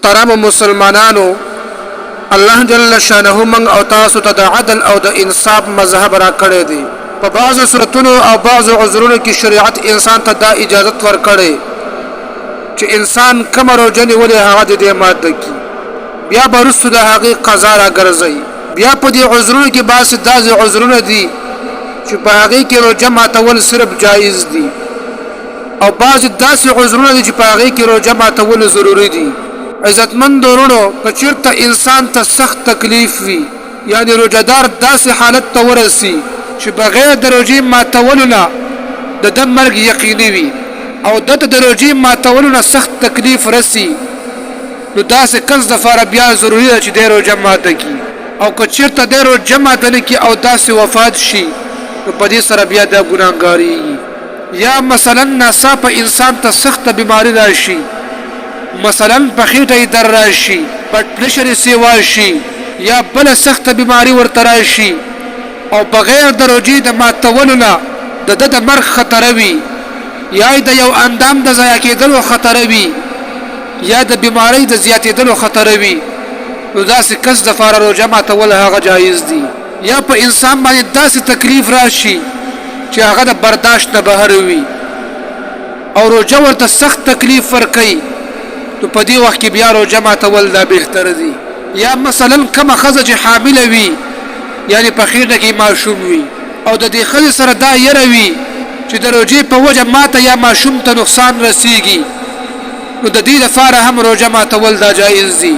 محترم مسلمانانو، الله جل شانه من او تاسو ته د عدل او د انصاف مذهب را کړی دی. په بعضو صورتونو او بعضو عذرونو کې شریعت انسان ته دا اجازت ورکړي چې انسان کوم روزه نیولې هغه دې ماده کی، بیا به وروسته د هغې قضا راګرځي. بیا په دې عذرونو کې بعضې داسې عذرونه دي چې په هغې کې روژه ماتول صرف جایز دي، او بعضې داسې عذرونه دي چې په هغې کې روژه ماتول ضروري دي. عزتمند ورونو، که چېرته انسان ته سخت تکلیف وي، یعنې روژهدار داسې حالت ته ورسي چې بغیر د روژې ماتولو نه د ده مرګ یقیني وي او ده ته د روژې ماتولو نه سخت تکلیف رسي، نو داسې کس دپاره بیا ضروري ده چې دی روژه ماته کړي. او که چېرته دی روژه ماته نه کړي او داسې وفات شي، نو په دې سره بیا دا ګناهګارېږي. یا مثلا ناڅاپه انسان ته سخته بیماري راشي، مثلا په خېټه یې در راشي، بلډ پریشر یې سیوا شي، یا بله سخته بیماري ورته راشي او بغیر د روژې د ماتولو نه د ده د مرګ خطره وي، یا د یو اندام د ضایع کېدلو خطره وي، یا د بیمارۍ د زیاتېدلو خطره وي، نو داسې کس دپاره روژه ماتول هغه جایز دي. یا په انسان باندې داسې تکلیف راشي چې هغه د برداشت نه بهر وي او روژه ورته سخت تکلیف ورکوي، نو په دې وخت کې بیا روژه ماتول دا بهتره دي. یا مثلا کومه ښځه چې حامله وي، یعنې په خېټه کې ماشوم وي او د دې ښځې سره دا یره وي چې د روژې په وجه ماته یا ماشوم ته نقصان رسیږي، نو د دې لپاره هم روژه ماتول دا جایز دي.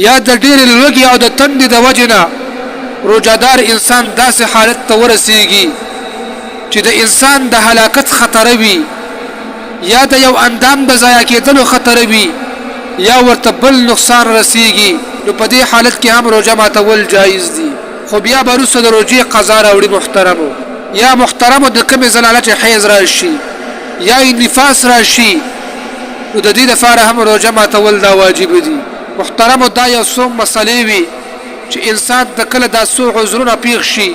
یا د ډېرې لوږې او د تندې د وجې نه روژهدار انسان داسې حالت ته ورسیږي چې د انسان د هلاکت خطره وي، یا د یو اندام د ضایع کېدلو خطره وي، یا ورته بل نقصان رسیږي، نو په دې حالت کې هم روژه ماتول جایز دي. خو بیا به وروسته د روژې قضا راوړي. محترمو، یا محترمو د کومې زنانه چې حیض راشي یا نفاس راشي، نو د دې لپاره هم روژه ماتول دا واجب دي. محترمو، دا یو څو مسلې وي چې انسان د کله دا څو عذرونه پیښ شي،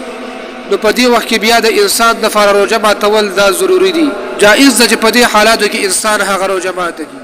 نو په دې وخت کې بیا د انسان لپاره روژه ماتول دا ضروري دي. جایز ده چې په دې حالاتو کې انسان هغه روژه ماته کړي.